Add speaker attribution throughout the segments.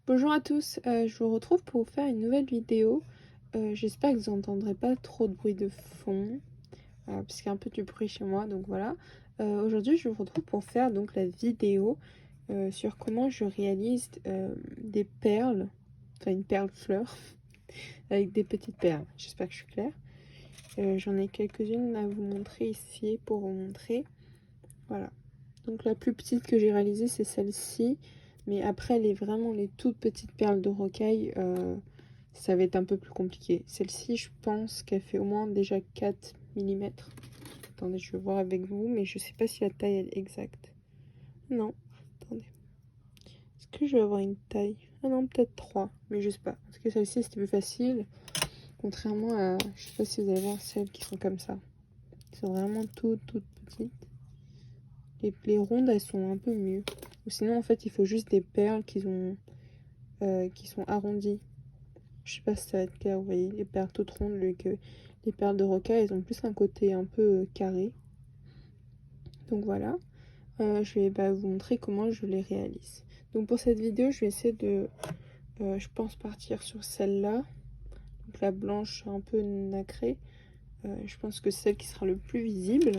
Speaker 1: Bonjour à tous, je vous retrouve pour vous faire une nouvelle vidéo. J'espère que vous n'entendrez pas trop de bruit de fond, parce qu'il y a un peu du bruit chez moi, donc voilà. Aujourd'hui, je vous retrouve pour faire donc la vidéo sur comment je réalise des perles, enfin une perle fleur, avec des petites perles. J'espère que je suis claire. J'en ai quelques-unes à vous montrer ici pour vous montrer. Voilà. Donc la plus petite que j'ai réalisée, c'est celle-ci. Mais après, les toutes petites perles de rocaille, ça va être un peu plus compliqué. Celle-ci, je pense qu'elle fait au moins déjà 4 mm. Attendez, je vais voir avec vous, mais je sais pas si la taille est exacte. Non, attendez. Est-ce que je vais avoir une taille? Ah non, peut-être 3, mais je sais pas. Parce que celle-ci, c'était plus facile. Contrairement à, je sais pas si vous allez voir celles qui sont comme ça. Elles sont vraiment toutes petites. Les rondes, elles sont un peu mieux. Ou sinon, en fait, il faut juste des perles qui sont arrondies. Je sais pas si ça va être clair, vous voyez, les perles toutes rondes, les perles de rocaille, elles ont plus un côté un peu carré. Donc voilà, je vais vous montrer comment je les réalise. Donc pour cette vidéo, je vais essayer de, je pense, partir sur celle-là. Donc la blanche un peu nacrée. Je pense que c'est celle qui sera le plus visible.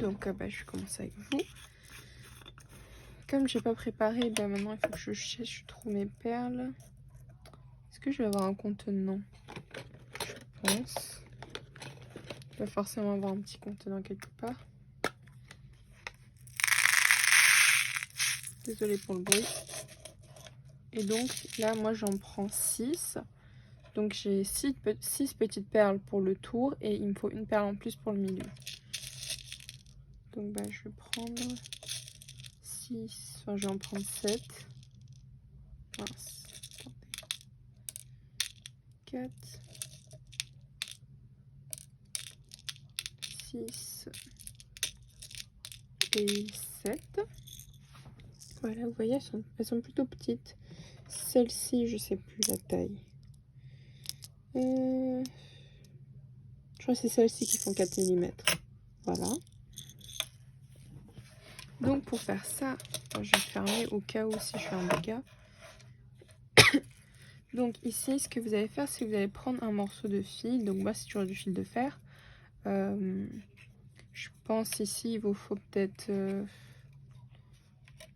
Speaker 1: Donc je vais commencer avec vous. Comme j'ai pas préparé, maintenant il faut que je trouve mes perles. Est-ce que je vais avoir un contenant? Je pense. Il va forcément avoir un petit contenant quelque part. Désolée pour le bruit. Et donc là, moi j'en prends 6. Donc j'ai 6 petites perles pour le tour et il me faut une perle en plus pour le milieu. Donc je vais prendre 6, enfin je vais en prendre 7. Mince. 4, 6 et 7. Voilà, vous voyez, elles sont plutôt petites. Celle-ci, je sais plus la taille. Je crois que c'est celles-ci qui font 4 mm. Voilà. Donc pour faire ça, je vais fermer au cas où si je fais un dégât. Donc ici, ce que vous allez faire, c'est que vous allez prendre un morceau de fil. Donc moi, c'est toujours du fil de fer. Je pense ici, il vous faut peut-être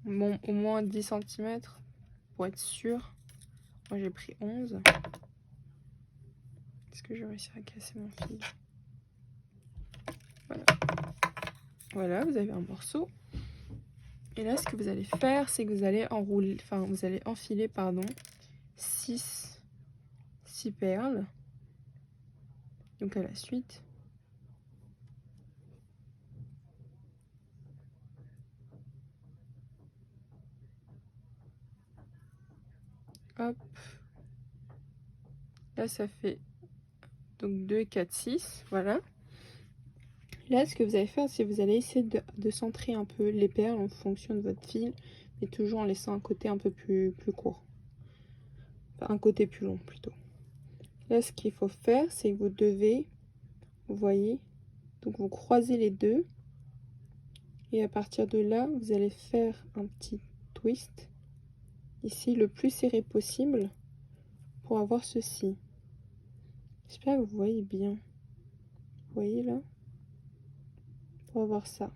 Speaker 1: au moins 10 cm pour être sûr. Moi, j'ai pris 11. Est-ce que je vais réussir à casser mon fil? Voilà. Voilà, vous avez un morceau. Et là, ce que vous allez faire, c'est que vous allez enfiler, 6 perles. Donc à la suite. Hop. Là, ça fait donc 2, 4, 6. Voilà. Là, ce que vous allez faire, c'est que vous allez essayer de centrer un peu les perles en fonction de votre fil, mais toujours en laissant un côté un peu plus court. Enfin, un côté plus long plutôt. Là, ce qu'il faut faire, c'est que vous devez, vous voyez, donc vous croisez les deux. Et à partir de là, vous allez faire un petit twist, ici le plus serré possible, pour avoir ceci. J'espère que vous voyez bien. Vous voyez là? Pour avoir ça.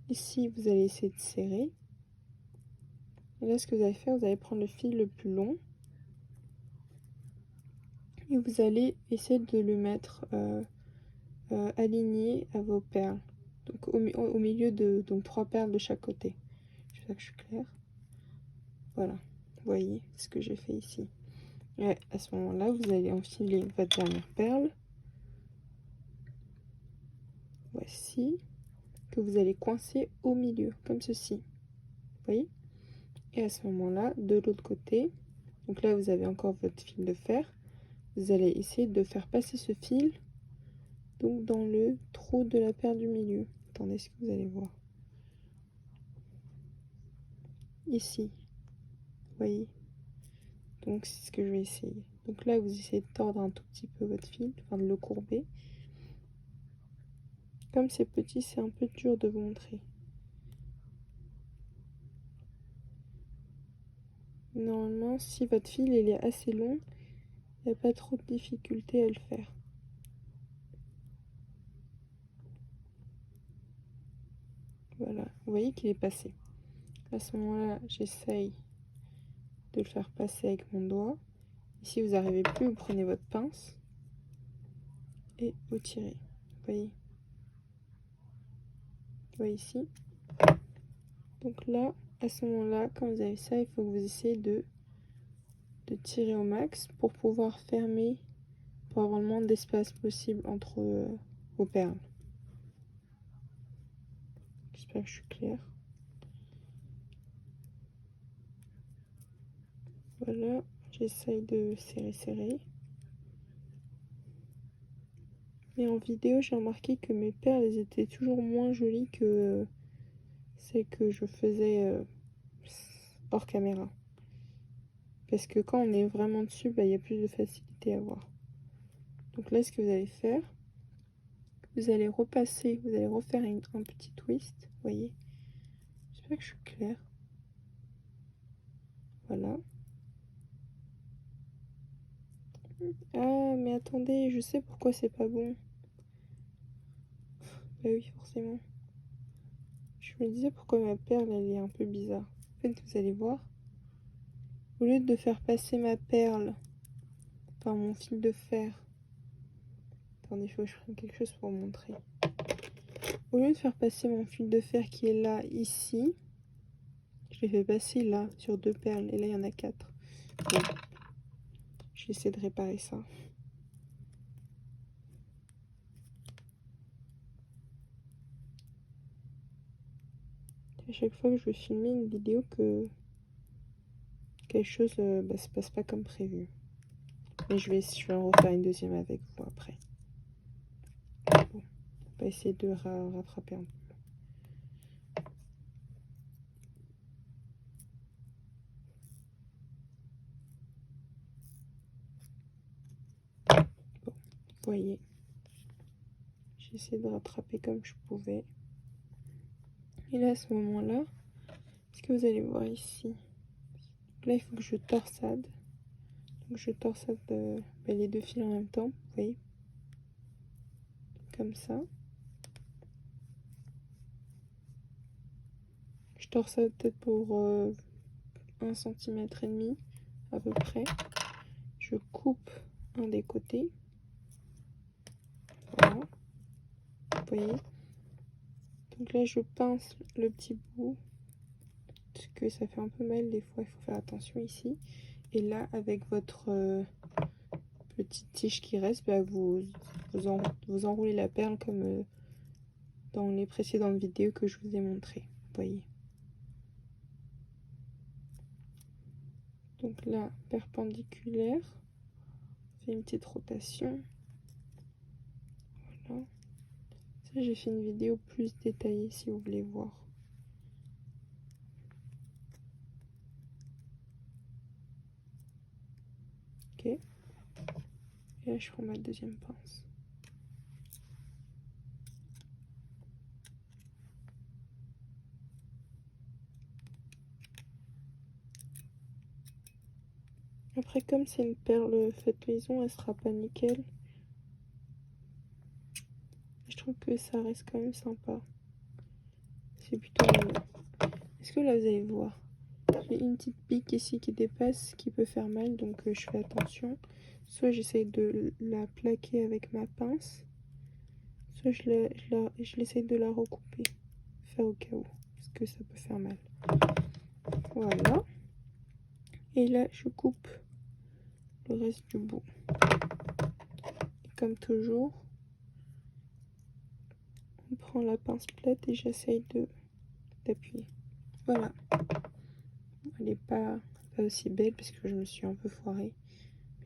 Speaker 1: Ici, vous allez essayer de serrer. Et là, ce que vous allez faire, vous allez prendre le fil le plus long. Et vous allez essayer de le mettre aligné à vos perles. Donc au milieu de 3 perles de chaque côté. J'espère que je suis claire. Voilà. Vous voyez ce que j'ai fait ici. Et à ce moment-là, vous allez enfiler votre dernière perle. Voici. Que vous allez coincer au milieu, comme ceci. Vous voyez? Et à ce moment-là, de l'autre côté, donc là, vous avez encore votre fil de fer. Vous allez essayer de faire passer ce fil donc dans le trou de la perle du milieu. Attendez ce que vous allez voir. Ici. Vous voyez? Donc c'est ce que je vais essayer. Donc là, vous essayez de tordre un tout petit peu votre fil, enfin de le courber. Comme c'est petit, c'est un peu dur de vous montrer. Normalement, si votre fil il est assez long, il n'y a pas trop de difficulté à le faire. Voilà, vous voyez qu'il est passé. À ce moment-là, j'essaye de le faire passer avec mon doigt. Et si vous n'arrivez plus, vous prenez votre pince et vous tirez. Vous voyez ici. Donc là, à ce moment-là, quand vous avez ça, il faut que vous essayez de tirer au max pour pouvoir fermer, pour avoir le moins d'espace possible entre vos perles. J'espère que je suis claire. Voilà, j'essaye de serrer. Mais en vidéo, j'ai remarqué que mes perles elles étaient toujours moins jolies que celles que je faisais hors caméra. Parce que quand on est vraiment dessus, bah, il y a plus de facilité à voir. Donc là, ce que vous allez faire, vous allez repasser, vous allez refaire un petit twist, vous voyez. J'espère que je suis claire. Voilà. Ah, mais attendez, je sais pourquoi c'est pas bon. Bah oui, forcément. Je me disais pourquoi ma perle, elle est un peu bizarre. En fait, vous allez voir. Au lieu de faire passer ma perle par mon fil de fer. Attendez, il faut que je prenne quelque chose pour vous montrer. Au lieu de faire passer mon fil de fer qui est là, ici, je l'ai fait passer là, sur 2 perles. Et là, il y en a 4. Bon, je vais essayer de réparer ça. À chaque fois que je veux filmer une vidéo que quelque chose se passe pas comme prévu. Mais je vais en refaire une deuxième avec vous après. Bon, on va essayer de rattraper un peu. Bon, vous voyez, j'ai essayé de rattraper comme je pouvais. Et là, à ce moment-là, ce que vous allez voir ici, là, il faut que je torsade. Donc, je torsade les 2 fils en même temps, vous voyez, comme ça. Je torsade peut-être pour 1,5 cm à peu près. Je coupe un des côtés. Voilà. Vous voyez. Donc là, je pince le petit bout. Parce que ça fait un peu mal des fois, il faut faire attention ici. Et là, avec votre petite tige qui reste, bah, vous enroulez la perle comme dans les précédentes vidéos que je vous ai montré. Vous voyez. Donc là, perpendiculaire. On fait une petite rotation. Voilà. Ça, j'ai fait une vidéo plus détaillée si vous voulez voir. Ok. Et là, je prends ma deuxième pince. Après, comme c'est une perle faite maison, elle sera pas nickel. Je trouve que ça reste quand même sympa. C'est plutôt mignon. Est-ce que là, vous allez voir? J'ai une petite pique ici qui dépasse, qui peut faire mal, donc je fais attention. Soit j'essaye de la plaquer avec ma pince, soit je l'essaye de la recouper. Faire au cas où, parce que ça peut faire mal. Voilà. Et là, je coupe le reste du bout. Et comme toujours, on prend la pince plate et j'essaye d'appuyer. Voilà. Elle n'est pas aussi belle parce que je me suis un peu foirée.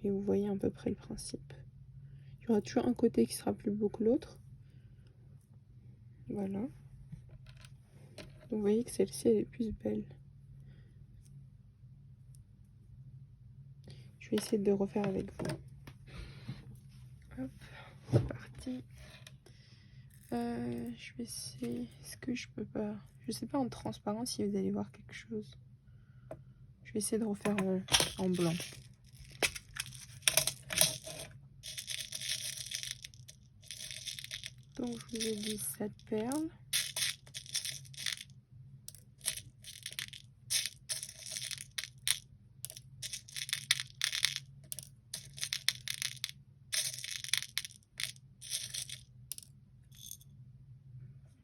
Speaker 1: Mais vous voyez à peu près le principe. Il y aura toujours un côté qui sera plus beau que l'autre. Voilà. Donc vous voyez que celle-ci elle est plus belle. Je vais essayer de refaire avec vous. Hop, c'est parti. Je vais essayer. Est-ce que je peux pas... Je sais pas en transparent si vous allez voir quelque chose. Je vais vais essayer de refaire en blanc. Donc je vous ai dit 7 perles.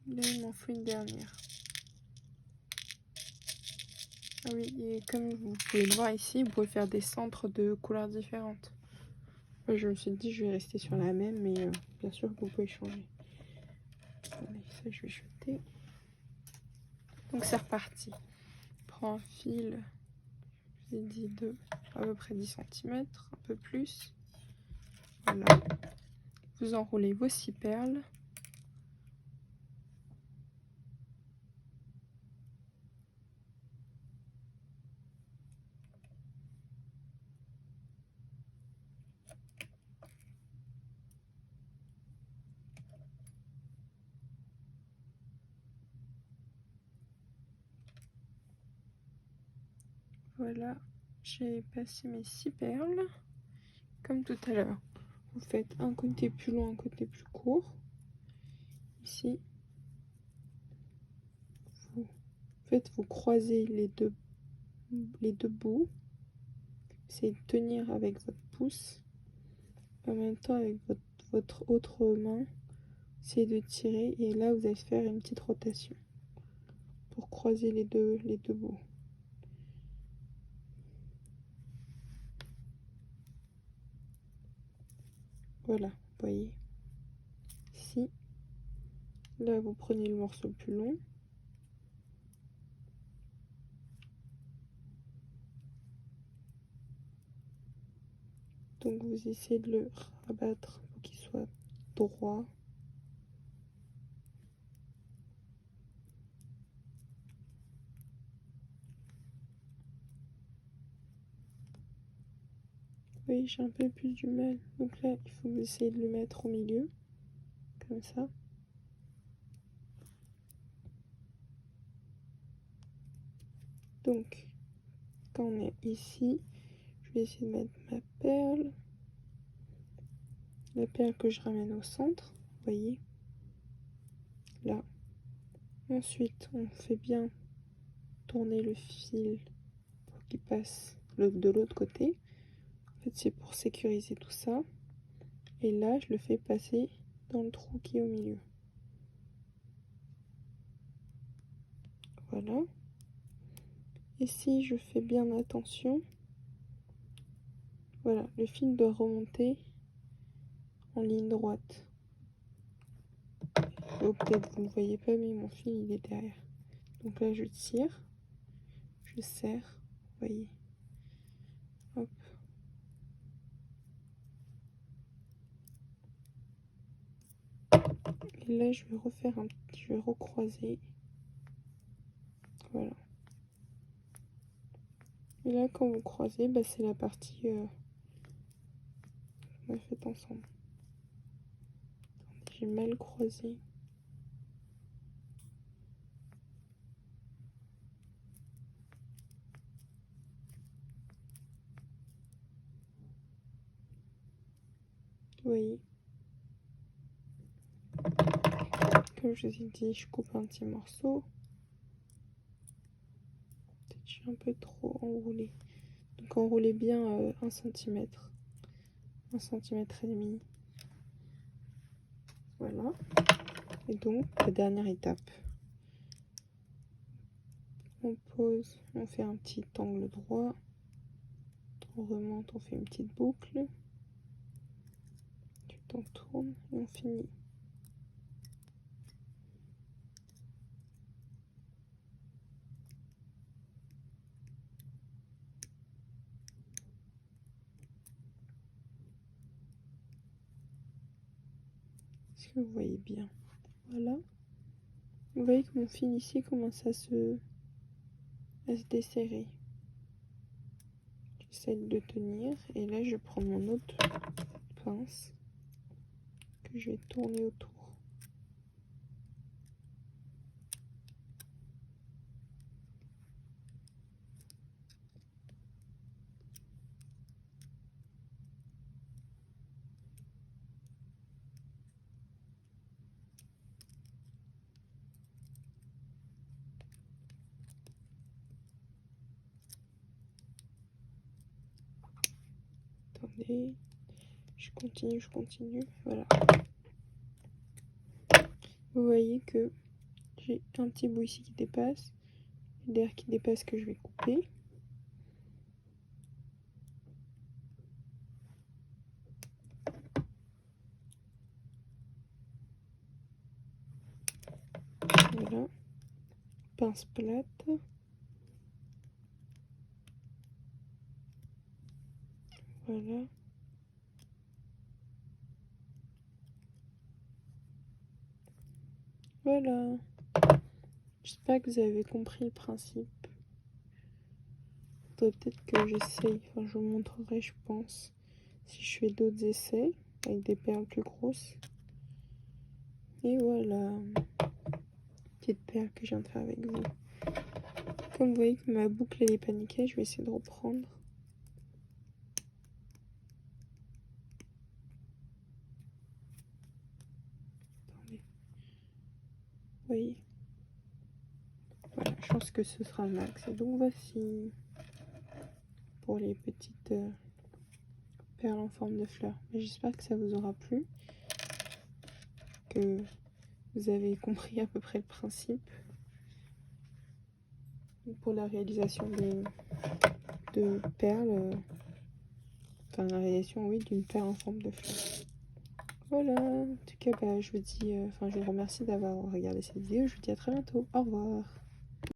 Speaker 1: Là il m'en faut une dernière. Ah oui, et comme vous pouvez le voir ici, vous pouvez faire des centres de couleurs différentes. Moi, je me suis dit je vais rester sur la même, mais bien sûr vous pouvez changer. Allez, ça je vais jeter. Donc c'est reparti. Prends un fil, je vous ai dit de à peu près 10 cm, un peu plus. Voilà. Vous enroulez vos 6 perles. Voilà, j'ai passé mes 6 perles. Comme tout à l'heure, vous faites un côté plus long, un côté plus court. Ici, vous croisez les deux bouts. Essayez de tenir avec votre pouce. En même temps, avec votre autre main, essayez de tirer. Et là, vous allez faire une petite rotation pour croiser les deux bouts. Voilà, vous voyez. Ici, là, vous prenez le morceau le plus long. Donc, vous essayez de le rabattre pour qu'il soit droit. Oui, j'ai un peu plus du mal. Donc là, il faut essayer de le mettre au milieu, comme ça. Donc, quand on est ici, je vais essayer de mettre ma perle. La perle que je ramène au centre, vous voyez. Là. Ensuite, on fait bien tourner le fil pour qu'il passe de l'autre côté. En fait, c'est pour sécuriser tout ça. Et là, je le fais passer dans le trou qui est au milieu. Voilà. Et si je fais bien attention, voilà, le fil doit remonter en ligne droite. Oh, peut-être vous ne voyez pas, mais mon fil il est derrière. Donc là, je tire, je serre, vous voyez. Hop. Et là, je vais refaire je vais recroiser. Voilà. Et là, quand vous croisez, bah, c'est la partie qu'on a faite ensemble. J'ai mal croisé. Vous voyez. Comme je vous ai dit, je coupe un petit morceau. Peut-être que je suis un peu trop enroulée. Donc enroulez bien 1 cm. 1 cm et demi. Voilà. Et donc, la dernière étape. On pose, on fait un petit angle droit. On remonte, on fait une petite boucle. On tourne et on finit. Est-ce que vous voyez bien? Voilà. Vous voyez que mon fil ici commence à se desserrer. J'essaie de le tenir et là je prends mon autre pince que je vais tourner autour. Attendez, je continue, voilà. Vous voyez que j'ai un petit bout ici qui dépasse, l'air qui dépasse que je vais couper. Voilà, pince plate. Voilà. Voilà. J'espère que vous avez compris le principe. Faudrait peut-être que j'essaye, enfin je vous montrerai je pense, si je fais d'autres essais avec des perles plus grosses. Et voilà, petite perle que je viens de faire avec vous. Comme vous voyez que ma boucle elle est paniquée, je vais essayer de reprendre. Attendez. Vous voyez. Voilà, je pense que ce sera le max. Et donc voici pour les petites perles en forme de fleurs. Mais j'espère que ça vous aura plu, que vous avez compris à peu près le principe. Pour la réalisation de perles, enfin la réalisation oui d'une perle en forme de fleur. Voilà, en tout cas bah, je vous dis, je vous remercie d'avoir regardé cette vidéo, je vous dis à très bientôt, au revoir.